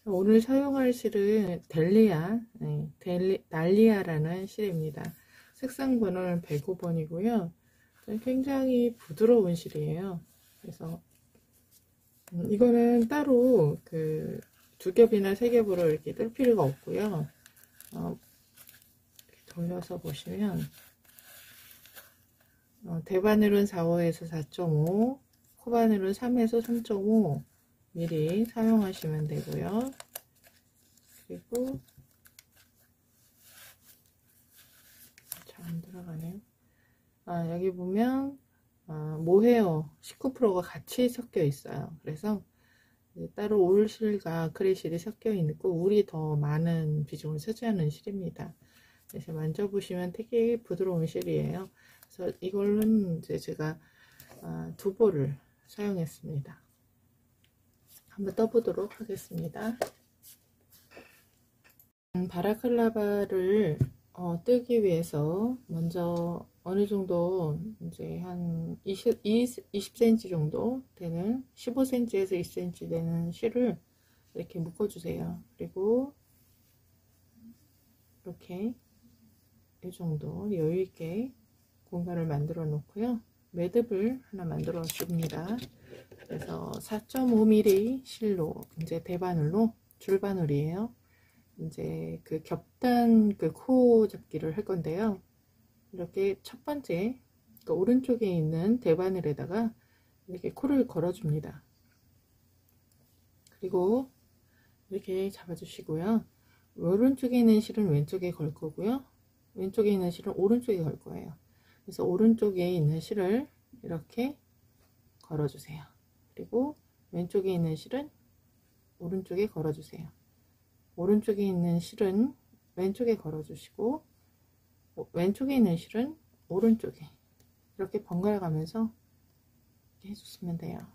오늘 사용할 실은 달리아라는 실입니다. 색상 번호는 105번이고요. 굉장히 부드러운 실이에요. 그래서 이거는 따로 그 2겹이나 3겹으로 이렇게 뜰 필요가 없고요. 이렇게 돌려서 보시면 대바늘은 4호에서 4.5, 코바늘은 3에서 3.5 mm 사용하시면 되고요. 그리고 잘 안 들어가네요. 여기 보면 모헤어 19%가 같이 섞여 있어요. 그래서 따로 올실과 아크릴실이 섞여 있고 울이 더 많은 비중을 차지하는 실입니다. 그래서 만져보시면 되게 부드러운 실이에요. 그래서 이걸로는 이제 제가 2보를 사용했습니다. 한번 떠보도록 하겠습니다. 바라클라바를 뜨기 위해서 먼저 어느 정도 이제 한 20cm 정도 되는 15cm에서 2cm 되는 실을 이렇게 묶어주세요. 그리고 이렇게 이 정도 여유있게 공간을 만들어 놓고요. 매듭을 하나 만들어 줍니다. 그래서 4.5mm 실로 이제 대바늘로 줄바늘이에요. 이제 그 겹단 그 코 잡기를 할 건데요. 이렇게 첫 번째 그 오른쪽에 있는 대바늘에다가 이렇게 코를 걸어 줍니다. 그리고 이렇게 잡아 주시고요. 오른쪽에 있는 실은 왼쪽에 걸 거고요. 왼쪽에 있는 실은 오른쪽에 걸 거예요. 그래서 오른쪽에 있는 실을 이렇게 걸어 주세요. 그리고 왼쪽에 있는 실은 오른쪽에 걸어 주세요. 오른쪽에 있는 실은 왼쪽에 걸어 주시고 왼쪽에 있는 실은 오른쪽에 이렇게 번갈아 가면서 이렇게 해주시면 돼요.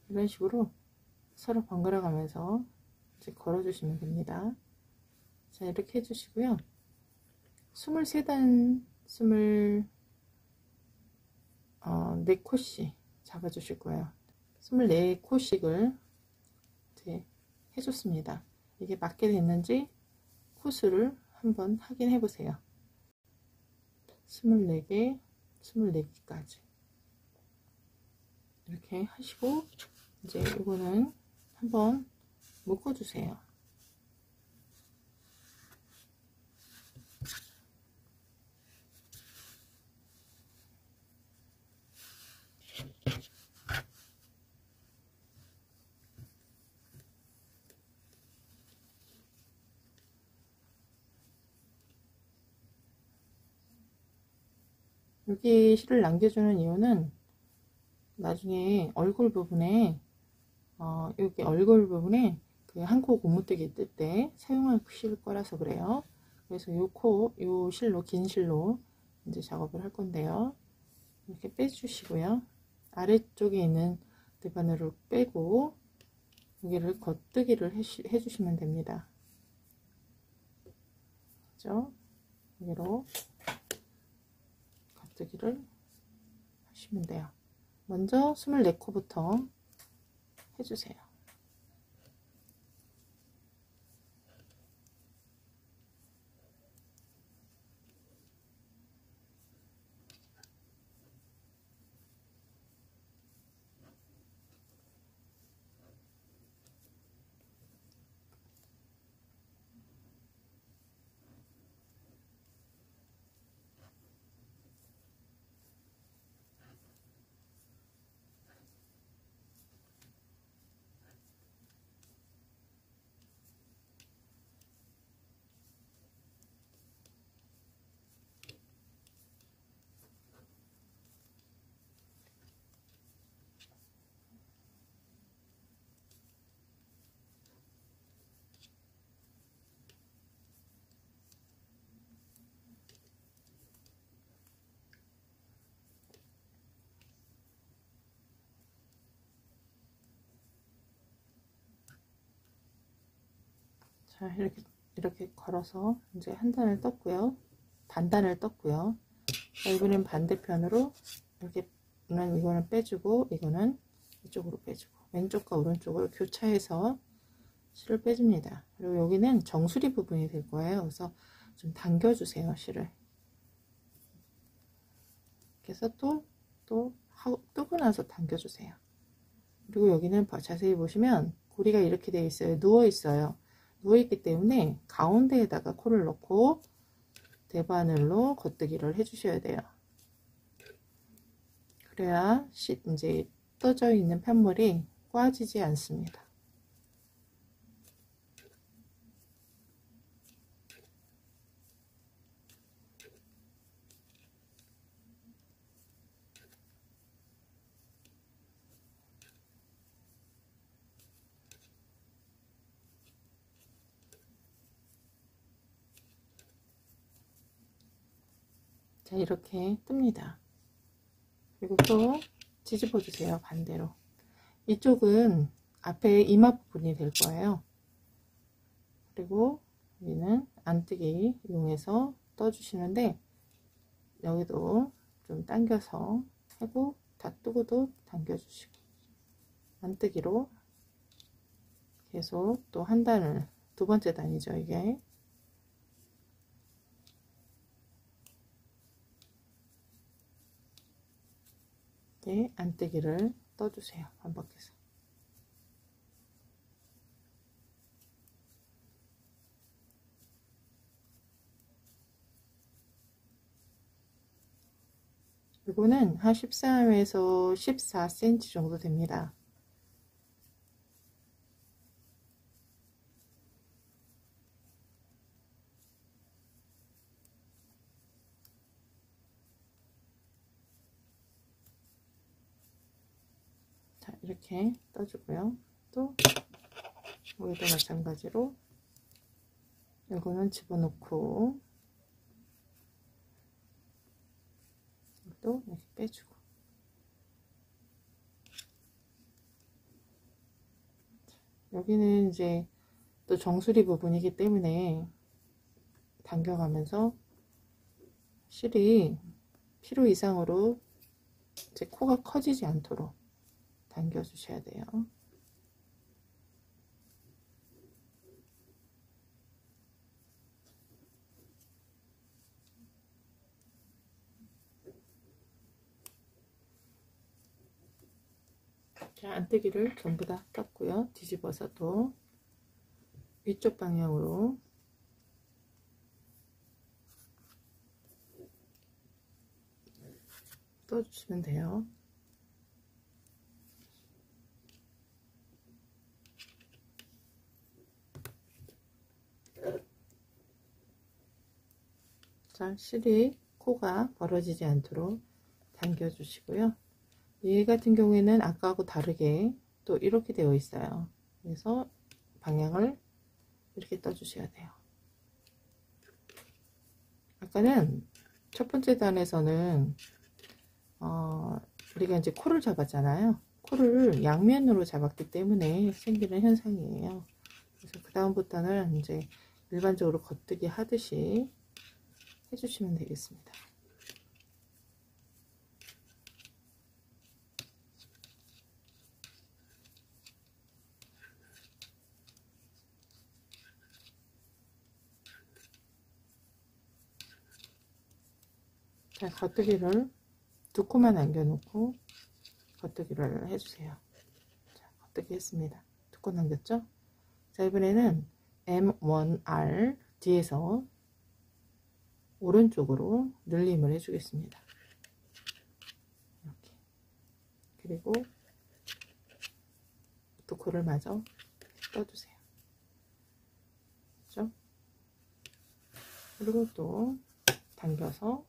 이런 식으로 서로 번갈아 가면서 이제 걸어 주시면 됩니다. 자, 이렇게 해주시고요. 23단 24코씩 잡아 주실 거예요. 24코씩을 이제 해줬습니다. 이게 맞게 됐는지 코수를 한번 확인해 보세요. 24개, 24개까지 이렇게 하시고 이제 이거는 한번 묶어 주세요. 여기 실을 남겨주는 이유는 나중에 얼굴 부분에 여기 얼굴 부분에 그 한 코 고무뜨기 뜰 때 사용하실 거라서 그래요. 그래서 요 실로 긴 실로 이제 작업을 할 건데요. 이렇게 빼주시고요. 아래쪽에 있는 대바늘을 빼고 여기를 겉뜨기를 해주시면 됩니다. 그죠? 여기로 겉뜨기를 하시면 돼요. 먼저 24코부터 해주세요. 자, 이렇게 걸어서 이제 한 단을 떴고요. 반단을 떴고요. 자, 이번엔 반대편으로 이렇게 이거는 빼주고 이거는 이쪽으로 빼주고 왼쪽과 오른쪽을 교차해서 실을 빼줍니다. 그리고 여기는 정수리 부분이 될 거예요. 그래서 좀 당겨주세요, 실을. 그래서 또 뜨고 나서 당겨주세요. 그리고 여기는 자세히 보시면 고리가 이렇게 되어 있어요. 누워 있어요. 누워 있기 때문에 가운데에다가 코를 넣고 대바늘로 겉뜨기를 해주셔야 돼요. 그래야 이제 떠져 있는 편물이 꽈지지 않습니다. 자, 이렇게 뜹니다. 그리고 또 뒤집어 주세요. 반대로. 이쪽은 앞에 이마 부분이 될 거예요. 그리고 여기는 안뜨기 이용해서 떠주시는데 여기도 좀 당겨서 하고 다 뜨고도 당겨주시고 안뜨기로 계속 또 한 단을 두 번째 단이죠. 이게 안뜨기를 떠주세요. 반복해서. 이거는 한 13에서 14cm 정도 됩니다. 자, 이렇게 떠주고요. 또 여기도 마찬가지로 이거는 집어넣고 또 이렇게 빼주고 여기는 이제 또 정수리 부분이기 때문에 당겨가면서 실이 필요 이상으로 이제 코가 커지지 않도록 당겨 주셔야 돼요. 자, 안뜨기를 전부 다 떴고요. 뒤집어서 또 위쪽 방향으로 떠주시면 돼요. 자, 실이 코가 벌어지지 않도록 당겨 주시고요. 얘 같은 경우에는 아까하고 다르게 또 이렇게 되어 있어요. 그래서 방향을 이렇게 떠 주셔야 돼요. 아까는 첫 번째 단에서는 우리가 이제 코를 잡았잖아요. 코를 양면으로 잡았기 때문에 생기는 현상이에요. 그래서 그 다음부터는 이제 일반적으로 겉뜨기 하듯이 해주시면 되겠습니다. 자, 겉뜨기를 두 코만 남겨놓고 겉뜨기를 해주세요. 자, 겉뜨기 했습니다. 두 코 남겼죠? 자, 이번에는 M1R 뒤에서 오른쪽으로 늘림을 해주겠습니다. 이렇게. 그리고 두 코를 마저 떠주세요. 그렇죠? 그리고 또 당겨서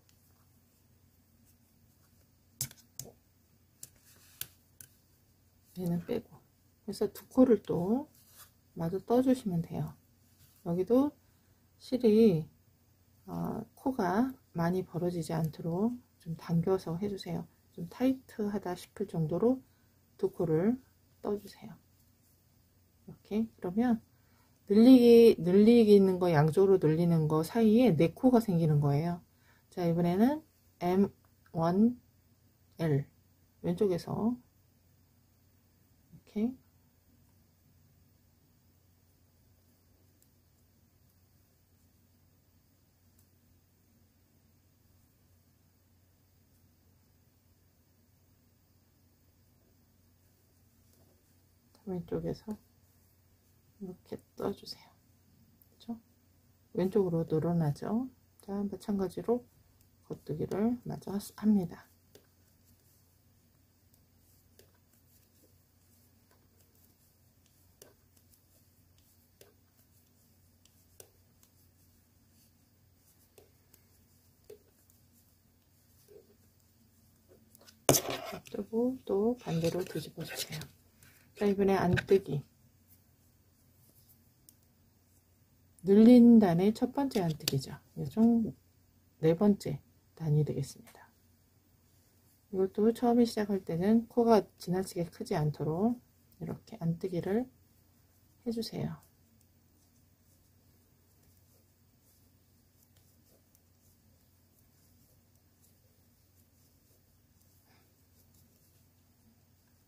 얘는 빼고, 그래서 두 코를 또 마저 떠주시면 돼요. 여기도 실이 코가 많이 벌어지지 않도록 좀 당겨서 해주세요. 좀 타이트하다 싶을 정도로 두 코를 떠주세요. 이렇게. 그러면 늘리기 있는 거, 양쪽으로 늘리는 거 사이에 네 코가 생기는 거예요. 자, 이번에는 M1L 왼쪽에서 이렇게 왼쪽에서 이렇게 떠주세요. 그렇죠? 왼쪽으로 늘어나죠. 자, 마찬가지로 겉뜨기를 마저 합니다. 뜨고 또 반대로 뒤집어 주세요. 자, 이번에 안뜨기 늘린 단의 첫 번째 안뜨기죠. 총 네 번째 단이 되겠습니다. 이것도 처음에 시작할 때는 코가 지나치게 크지 않도록 이렇게 안뜨기를 해주세요.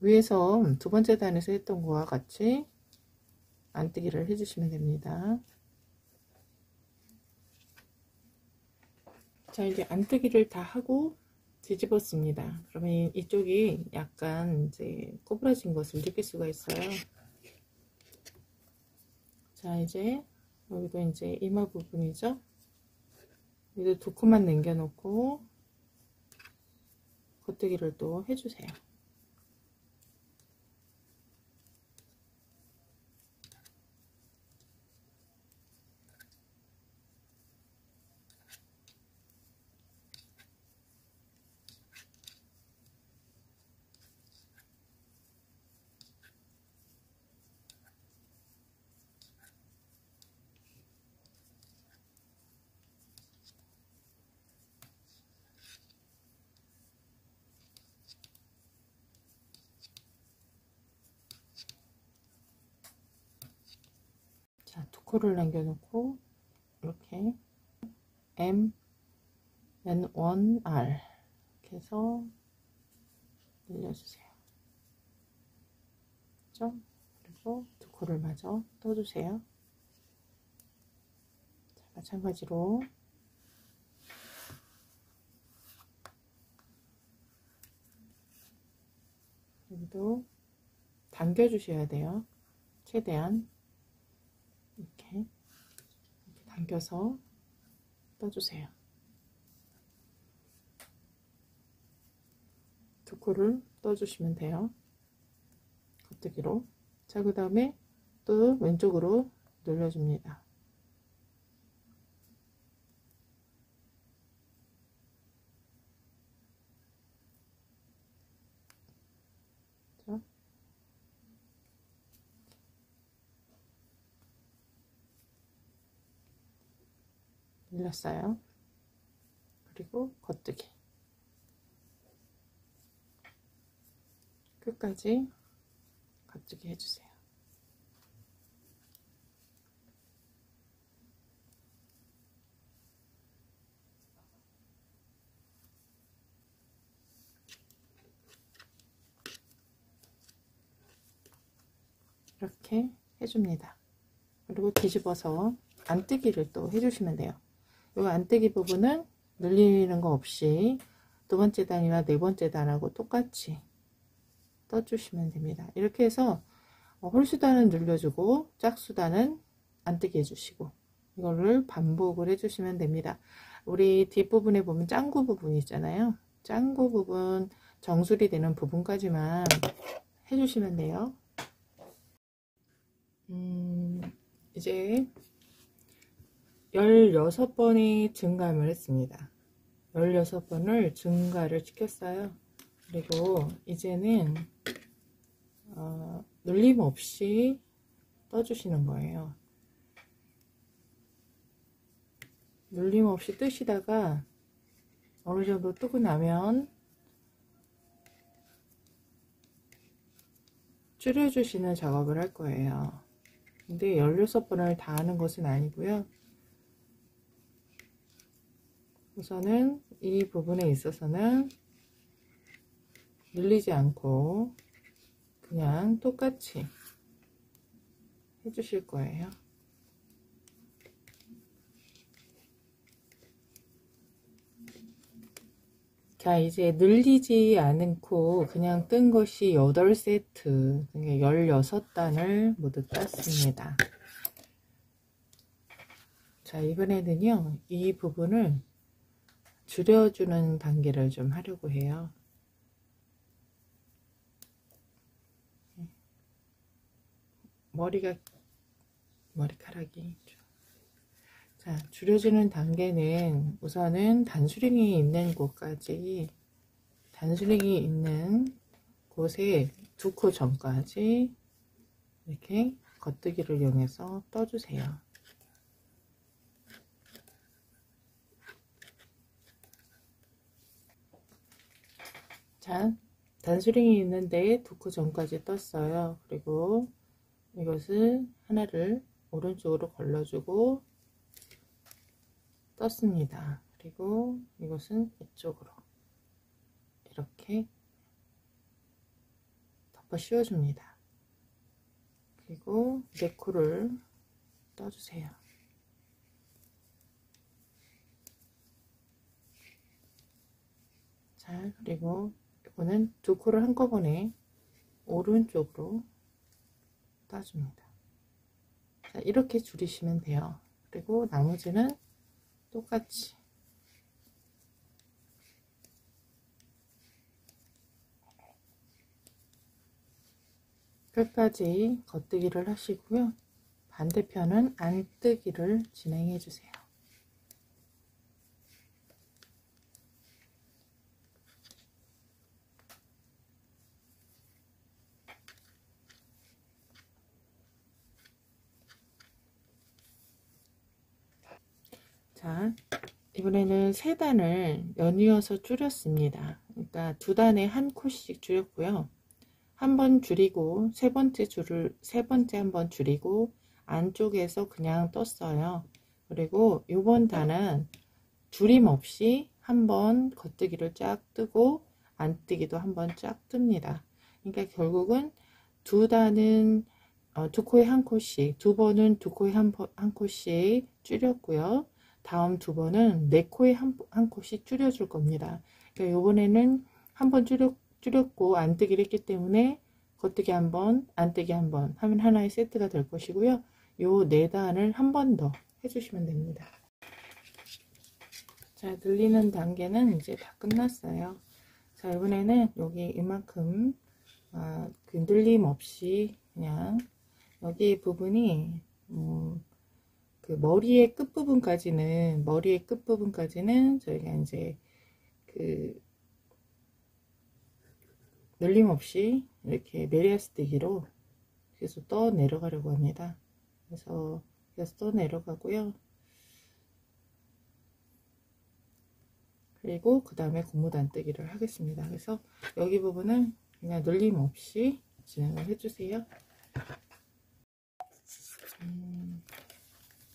위에서 두 번째 단에서 했던 거와 같이 안뜨기를 해주시면 됩니다. 자, 이제 안뜨기를 다 하고 뒤집었습니다. 그러면 이쪽이 약간 이제 꼬부라진 것을 느낄 수가 있어요. 자, 이제 여기도 이제 이마 부분이죠. 여기도 두 코만 남겨놓고 겉뜨기를 또 해주세요. 자, 두 코를 남겨놓고 이렇게 M, N1R 이렇게 해서 늘려주세요. 그렇죠? 그리고 두 코를 마저 떠주세요. 자, 마찬가지로 여기도 당겨 주셔야 돼요. 최대한 이렇게 당겨서 떠주세요. 두 코를 떠주시면 돼요. 겉뜨기로. 자, 그 다음에 또 왼쪽으로 늘려줍니다. 자, 늘렸어요. 그리고 겉뜨기 끝까지 겉뜨기 해주세요. 이렇게 해줍니다. 그리고 뒤집어서 안뜨기를 또 해주시면 돼요. 이 안뜨기 부분은 늘리는 거 없이 두 번째 단이나 네 번째 단하고 똑같이 떠주시면 됩니다. 이렇게 해서 홀수단은 늘려주고 짝수단은 안뜨기 해주시고 이거를 반복을 해주시면 됩니다. 우리 뒷부분에 보면 짱구 부분 있잖아요. 짱구 부분 정수리 되는 부분까지만 해주시면 돼요. 이제 16번이 증감을 했습니다. 16번을 증가를 시켰어요. 그리고 이제는 눌림 없이 떠주시는 거예요. 눌림 없이 뜨시다가 어느 정도 뜨고 나면 줄여주시는 작업을 할 거예요. 근데 16번을 다 하는 것은 아니고요. 우선은 이 부분에 있어서는 늘리지 않고 그냥 똑같이 해주실 거예요. 자, 이제 늘리지 않고 그냥 뜬 것이 8세트, 16단을 모두 땄습니다. 자, 이번에는요, 이 부분을 줄여주는 단계를 좀 하려고 해요. 머리카락이. 자, 줄여주는 단계는 우선은 단수링이 있는 곳까지, 단수링이 있는 곳에 2코 전까지 이렇게 겉뜨기를 이용해서 떠주세요. 자, 단수링이 있는데 2코 전까지 떴어요. 그리고 이것을 하나를 오른쪽으로 걸러주고 떴습니다. 그리고 이것은 이쪽으로 이렇게 덮어 씌워줍니다. 그리고 4코를 떠주세요. 자, 그리고 이거는 2코를 한꺼번에 오른쪽으로 따줍니다. 자, 이렇게 줄이시면 돼요. 그리고 나머지는 똑같이 끝까지 겉뜨기를 하시고요. 반대편은 안뜨기를 진행해 주세요. 자, 이번에는 3단을 연이어서 줄였습니다. 그러니까 2단에 1코씩 줄였고요. 한 번 줄이고 세 번째 한 번 줄이고 안쪽에서 그냥 떴어요. 그리고 이번 단은 줄임 없이 한번 겉뜨기를 쫙 뜨고 안뜨기도 한번 쫙 뜹니다. 그러니까 결국은 2단은 2코에 1코씩, 2번은 2코에 1코씩 줄였고요. 다음 2번은 4코에 1코씩 줄여줄 겁니다. 그러니까 이번에는 한번 줄였고 안뜨기를 했기 때문에 겉뜨기 한번, 안뜨기 한번 하면 하나의 세트가 될 것이고요. 요 4단을 한 번 더 해주시면 됩니다. 자, 늘리는 단계는 이제 다 끝났어요. 자, 이번에는 여기 이만큼 그 늘림 없이 그냥 여기 부분이 그 머리의 끝부분까지는 저희가 이제 그 늘림 없이 이렇게 내리아스뜨기로 계속 떠 내려가려고 합니다. 그래서 계속 떠 내려가고요. 그리고 그 다음에 고무단뜨기를 하겠습니다. 그래서 여기 부분은 그냥 늘림 없이 진행을 해주세요.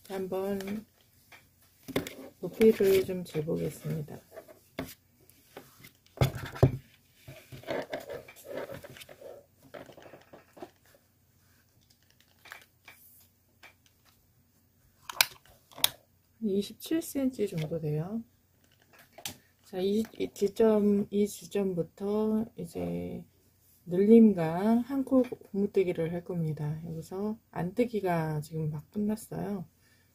한번 높이를 좀 재보겠습니다. 한 27cm 정도 돼요. 자, 이 지점부터 이제 늘림과 1코 고무뜨기를 할 겁니다. 여기서 안뜨기가 지금 막 끝났어요.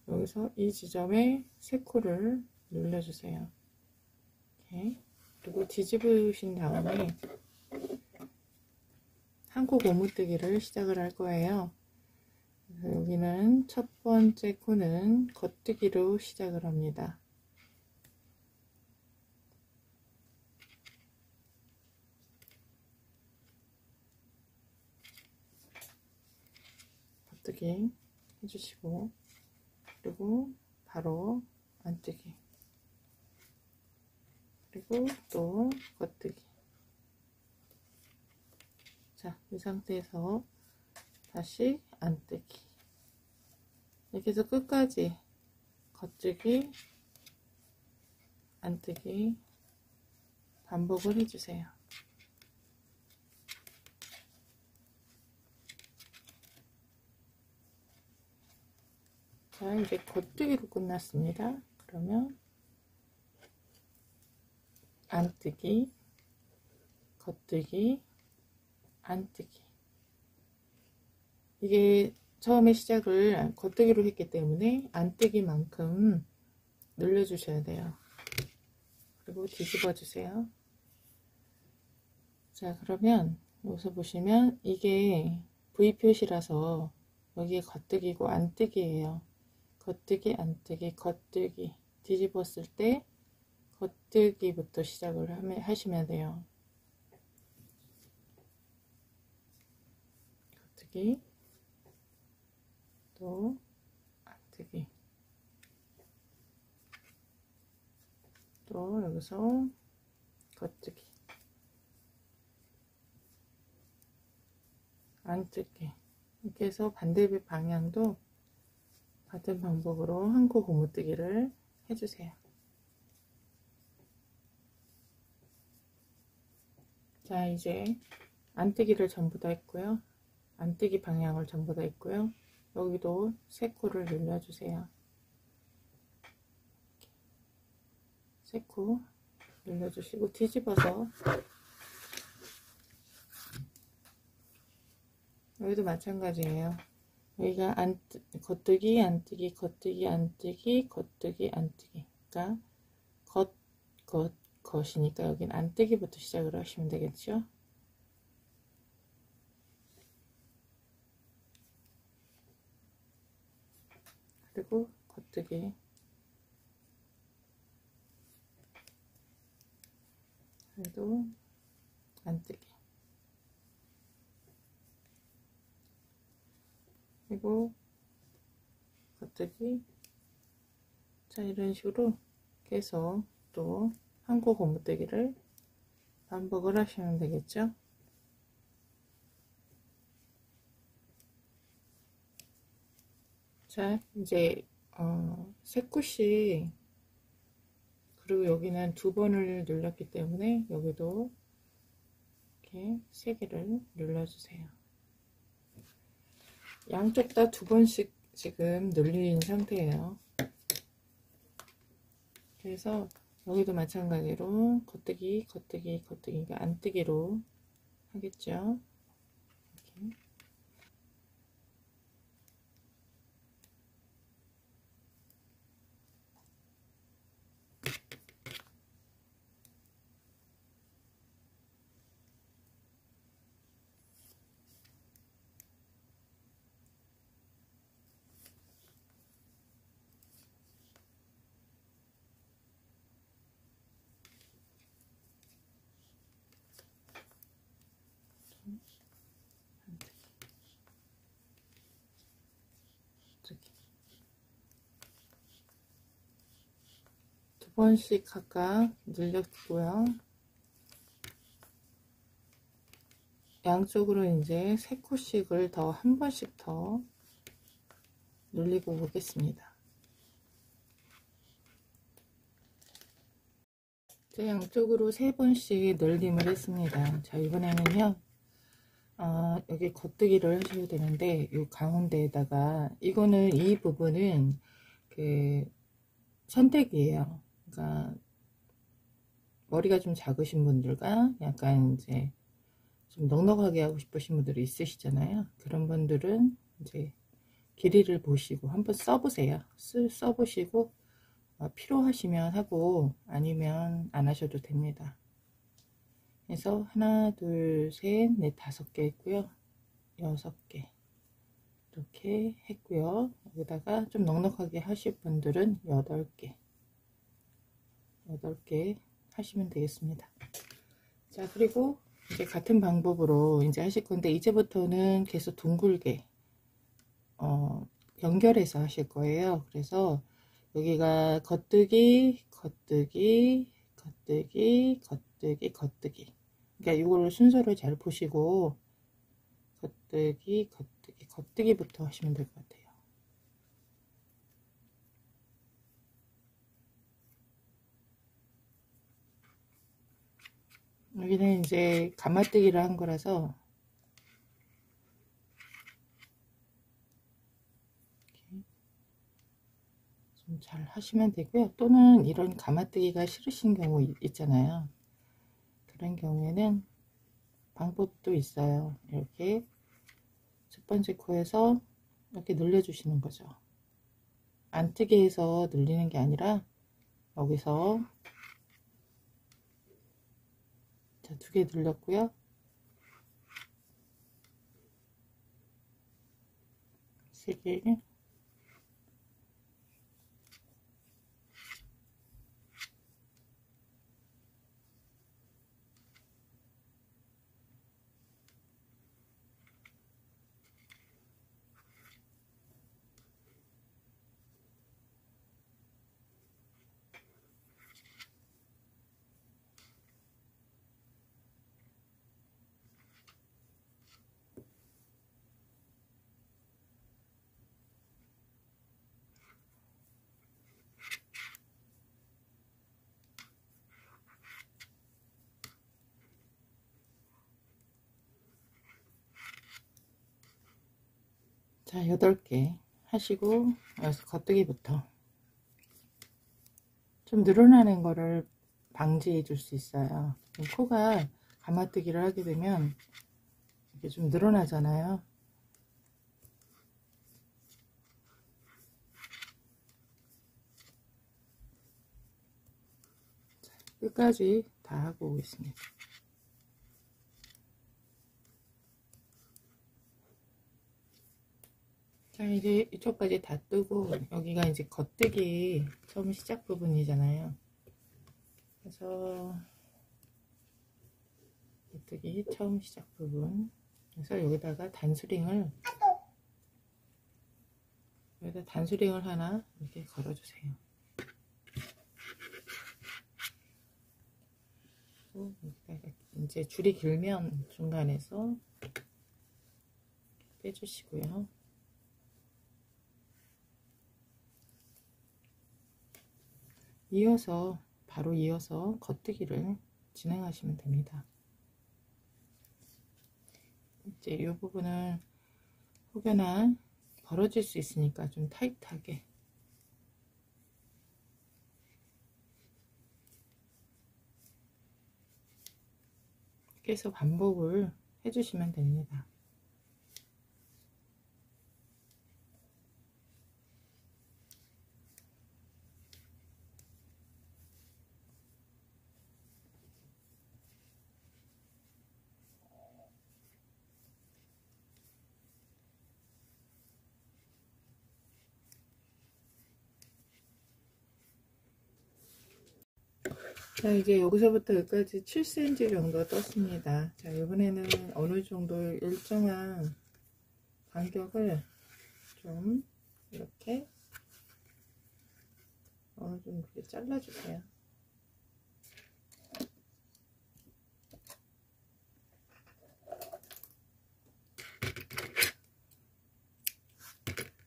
여기서 이 지점에 3코를 눌러주세요. 이렇게. 그리고 뒤집으신 다음에 1코 고무뜨기를 시작을 할 거예요. 그래서 여기는 첫 번째 코는 겉뜨기로 시작을 합니다. 겉뜨기 해주시고, 그리고 바로 안뜨기, 그리고 또 겉뜨기. 자, 이 상태에서 다시 안뜨기, 이렇게 해서 끝까지 겉뜨기, 안뜨기 반복을 해주세요. 자, 이제 겉뜨기로 끝났습니다. 그러면 안뜨기, 겉뜨기, 안뜨기. 이게 처음에 시작을 겉뜨기로 했기 때문에 안뜨기만큼 늘려주셔야 돼요. 그리고 뒤집어 주세요. 자, 그러면 여기서 보시면 이게 V 표시라서 여기에 겉뜨기고 안뜨기예요. 겉뜨기, 안뜨기, 겉뜨기. 뒤집었을 때 겉뜨기부터 시작을 하시면 돼요. 겉뜨기, 또 안뜨기, 또 여기서 겉뜨기, 안뜨기. 이렇게 해서 반대편 방향도 같은 방법으로 한 코 고무뜨기를 해주세요. 자, 이제 안뜨기를 전부 다 했고요. 안뜨기 방향을 전부 다 했고요. 여기도 3코를 늘려주세요. 3코 늘려주시고 뒤집어서 여기도 마찬가지예요. 여기가 겉뜨기, 안뜨기, 겉뜨기, 안뜨기, 겉뜨기, 안뜨기. 그러니까 겉이니까 여기는 안뜨기부터 시작을 하시면 되겠죠. 그리고 겉뜨기, 그래도 안뜨기, 그리고 겉뜨기. 자, 이런 식으로 계속 또 한 코 고무뜨기를 반복을 하시면 되겠죠. 자, 이제 3코씩, 그리고 여기는 2번을 눌렀기 때문에 여기도 이렇게 3개를 눌러주세요. 양쪽 다 2번씩 지금 눌린 상태예요. 그래서 여기도 마찬가지로 겉뜨기, 겉뜨기, 겉뜨기, 그러니까 안뜨기로 하겠죠. 이렇게. 두 번씩 각각 늘렸고요. 양쪽으로 이제 3코씩을 더 한 번씩 더 늘리고 오겠습니다. 자, 양쪽으로 3번씩 늘림을 했습니다. 자, 이번에는요, 여기 겉뜨기를 하셔야 되는데, 이 가운데에다가, 이거는, 이 부분은 그 선택이에요. 그러니까 머리가 좀 작으신 분들과 약간 이제 좀 넉넉하게 하고 싶으신 분들이 있으시잖아요. 그런 분들은 이제 길이를 보시고 한번 써보세요. 써보시고 필요하시면 하고 아니면 안 하셔도 됩니다. 그래서 하나, 둘, 셋, 넷, 5개 했고요. 6개 이렇게 했고요. 여기다가 좀 넉넉하게 하실 분들은 8개 하시면 되겠습니다. 자, 그리고 이제 같은 방법으로 이제 하실 건데, 이제부터는 계속 둥글게 연결해서 하실 거예요. 그래서 여기가 겉뜨기, 겉뜨기, 겉뜨기, 겉뜨기, 겉뜨기. 그러니까 이걸 순서를 잘 보시고 겉뜨기, 겉뜨기, 겉뜨기부터 하시면 될 것 같아요. 여기는 이제 감아뜨기를 한 거라서 좀 잘 하시면 되고요. 또는 이런 감아뜨기가 싫으신 경우 있잖아요. 그런 경우에는 방법도 있어요. 이렇게 첫 번째 코에서 이렇게 늘려주시는 거죠. 안 뜨게 해서 늘리는 게 아니라 여기서 자, 2개 늘렸고요. 3개. 자, 8개 하시고 여기서 겉뜨기부터 좀 늘어나는 거를 방지해 줄 수 있어요. 코가 감아뜨기를 하게 되면 이게 좀 늘어나잖아요. 자, 끝까지 다 하고 오겠습니다. 자, 이제 이쪽까지 다 뜨고 여기가 이제 겉뜨기 처음 시작 부분이잖아요. 그래서 겉뜨기 처음 시작 부분, 그래서 여기다가 단수링을 하나 이렇게 걸어주세요. 이제 줄이 길면 중간에서 빼주시고요. 바로 이어서 겉뜨기를 진행하시면 됩니다. 이제 이 부분은 혹여나 벌어질 수 있으니까 좀 타이트하게 계속 반복을 해주시면 됩니다. 자, 이제 여기서부터 여기까지 7cm 정도 떴습니다. 자, 이번에는 어느 정도 일정한 간격을 좀 이렇게 어느 정도 잘라주세요.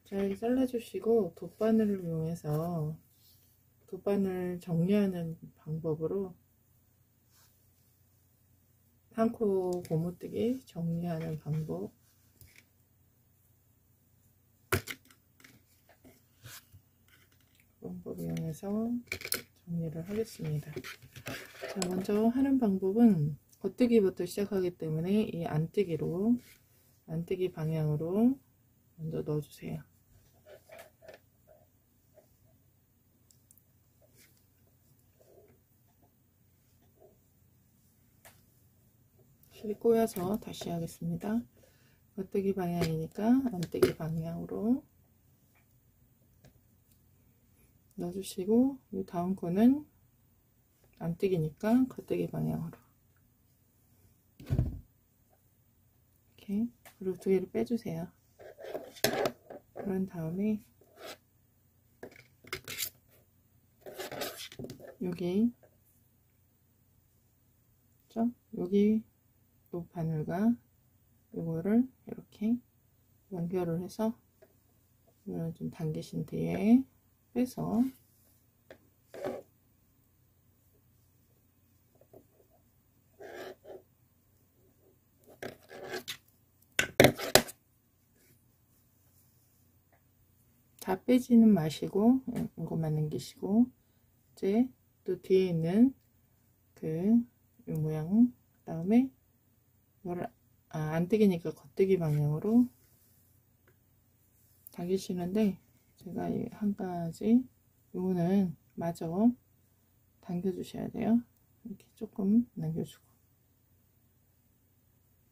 잘 잘라주시고 돗바늘을 이용해서 돗바늘 정리하는 방법으로 한 코 고무뜨기 정리하는 방법 이용해서 정리를 하겠습니다. 자, 먼저 하는 방법은 겉뜨기부터 시작하기 때문에 이 안뜨기 방향으로 먼저 넣어주세요. 실이 꼬여서 다시 하겠습니다. 겉뜨기 방향이니까 안뜨기 방향으로 넣어주시고, 이 다음 코는 안뜨기니까 겉뜨기 방향으로 이렇게, 그리고 2개를 빼주세요. 그런 다음에 여기 요 바늘과 요거를 이렇게 연결을 해서 이거를 좀 당기신 뒤에 빼서 다 빼지는 마시고 이것만 남기시고, 이제 또 뒤에 있는 이 모양, 그 다음에 이걸 안 뜨기니까 겉뜨기 방향으로 당기시는데, 제가 한 가지, 요거는 마저 당겨 주셔야 돼요. 이렇게 조금 남겨주고,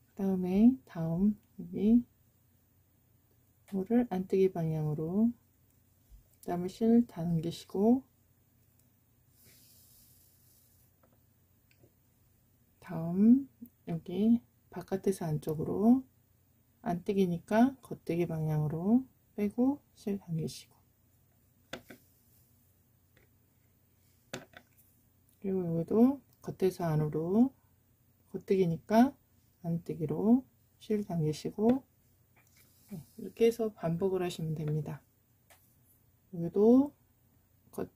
그 다음에 여기 이거를 안뜨기 방향으로 그 다음에 실 다 넘기시고, 다음 여기 바깥에서 안쪽으로 안뜨기니까 겉뜨기 방향으로 빼고 실 당기시고, 그리고 여기도 겉에서 안으로 겉뜨기니까 안뜨기로 실 당기시고, 이렇게 해서 반복을 하시면 됩니다. 여기도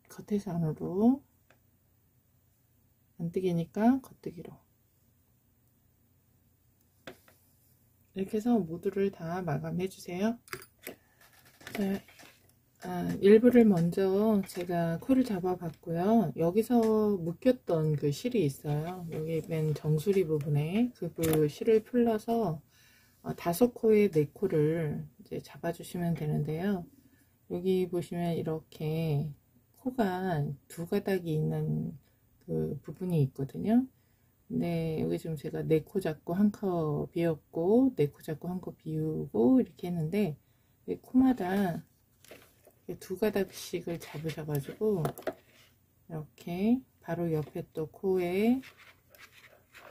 겉에서 안으로 안뜨기니까 겉뜨기로, 이렇게 해서 모두를 다 마감해 주세요. 일부를 먼저 제가 코를 잡아 봤고요. 여기서 묶였던 그 실이 있어요. 여기 맨 정수리 부분에 그 실을 풀러서 5코에 4코를 이제 잡아 주시면 되는데요. 여기 보시면 이렇게 코가 2가닥이 있는 그 부분이 있거든요. 근데 여기 지금 제가 4코 잡고 1코 비웠고, 4코 잡고 1코 비우고 이렇게 했는데, 이 코마다 2가닥씩을 잡으셔가지고 이렇게 바로 옆에 또 코를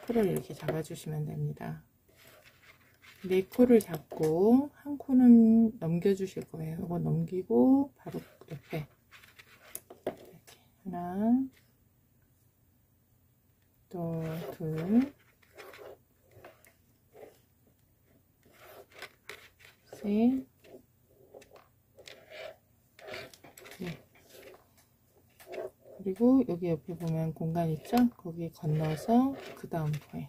이렇게 잡아주시면 됩니다. 4코를 잡고 1코는 넘겨주실 거예요. 이거 넘기고 바로 옆에 이렇게 하나, 또 둘, 셋, 그리고 여기 옆에 보면 공간 있죠? 거기 건너서 그 다음 코에,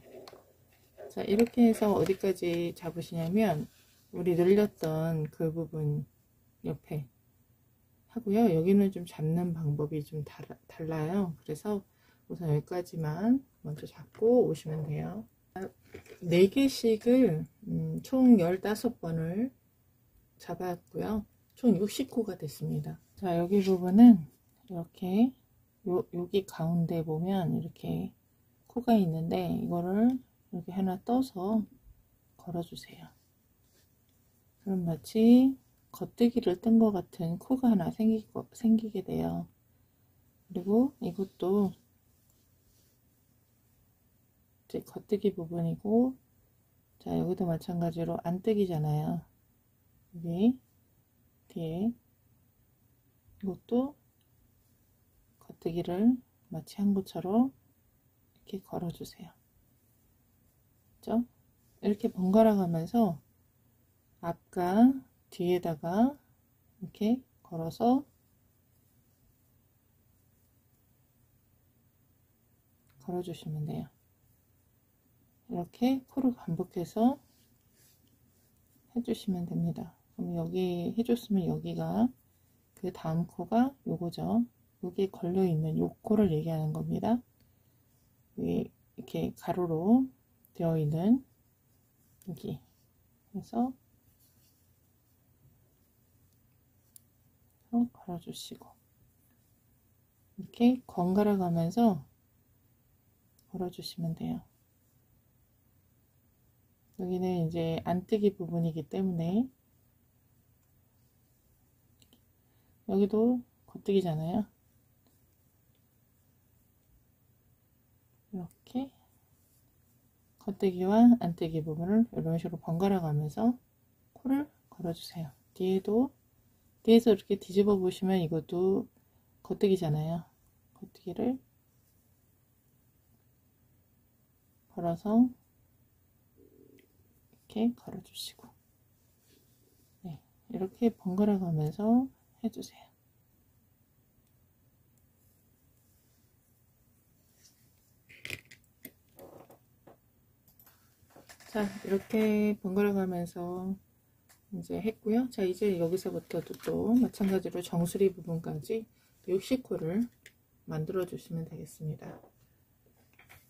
자, 이렇게 해서 어디까지 잡으시냐면 우리 늘렸던 그 부분 옆에 하고요. 여기는 좀 잡는 방법이 좀 달라요. 그래서 우선 여기까지만 먼저 잡고 오시면 돼요. 4개씩을 총 15번을 잡았고요. 총 60코가 됐습니다. 자, 여기 부분은 이렇게 여기 가운데 보면 이렇게 코가 있는데, 이거를 이렇게 하나 떠서 걸어주세요. 그럼 마치 겉뜨기를 뜬 것 같은 코가 하나 생기게 돼요. 그리고 이것도 이제 겉뜨기 부분이고, 자, 여기도 마찬가지로 안뜨기잖아요. 여기 뒤에 이것도 겉뜨기를 마치 한 것처럼 이렇게 걸어주세요. 그렇죠? 이렇게 번갈아 가면서 앞과 뒤에다가 이렇게 걸어서 걸어주시면 돼요. 이렇게 코를 반복해서 해주시면 됩니다. 그럼 여기 해줬으면 여기가 그 다음 코가 요거죠. 여기에 걸려있는 요 코를 얘기하는 겁니다. 여기 이렇게 가로로 되어 있는 여기 해서 걸어주시고, 이렇게 번갈아 가면서 걸어주시면 돼요. 여기는 이제 안뜨기 부분이기 때문에, 여기도 겉뜨기잖아요. 이렇게 겉뜨기와 안뜨기 부분을 이런 식으로 번갈아 가면서 코를 걸어주세요. 뒤에서 이렇게 뒤집어 보시면 이것도 겉뜨기잖아요. 겉뜨기를 걸어서 이렇게 걸어주시고, 네, 이렇게 번갈아 가면서 해주세요. 자, 이렇게 번갈아 가면서 이제 했고요. 자, 이제 여기서부터 또 마찬가지로 정수리 부분까지 60코를 만들어 주시면 되겠습니다.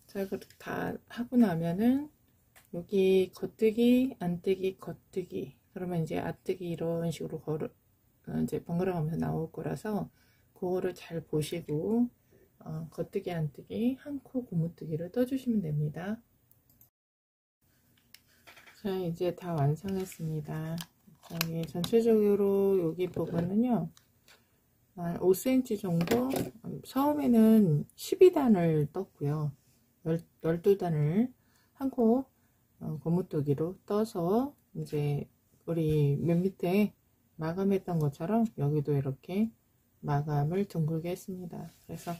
자, 이거 다 하고 나면은 여기 겉뜨기, 안뜨기, 겉뜨기, 그러면 이제 앞뜨기 이런 식으로 이제 번갈아 가면서 나올 거라서 그거를 잘 보시고 겉뜨기, 안뜨기, 한 코 고무뜨기를 떠주시면 됩니다. 자, 이제 다 완성했습니다. 여기 전체적으로 여기 부분은요, 한 5cm 정도, 처음에는 12단을 떴고요. 12단을 한 코 고무뜨기로 떠서 이제 우리 맨 밑에 마감했던 것처럼 여기도 이렇게 마감을 둥글게 했습니다. 그래서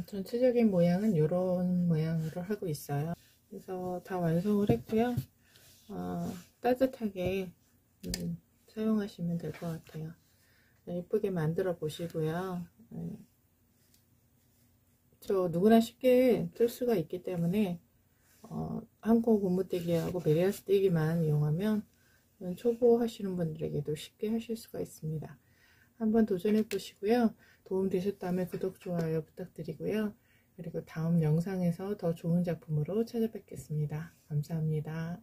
전체적인 모양은 이런 모양으로 하고 있어요. 그래서 다 완성을 했고요. 따뜻하게 사용하시면 될 것 같아요. 예쁘게 만들어 보시고요. 누구나 쉽게 뜰 수가 있기 때문에 한 코 고무뜨기하고 메리아스 뜨기만 이용하면 초보 하시는 분들에게도 쉽게 하실 수가 있습니다. 한번 도전해 보시고요. 도움 되셨다면 구독, 좋아요 부탁드리고요. 그리고 다음 영상에서 더 좋은 작품으로 찾아뵙겠습니다. 감사합니다.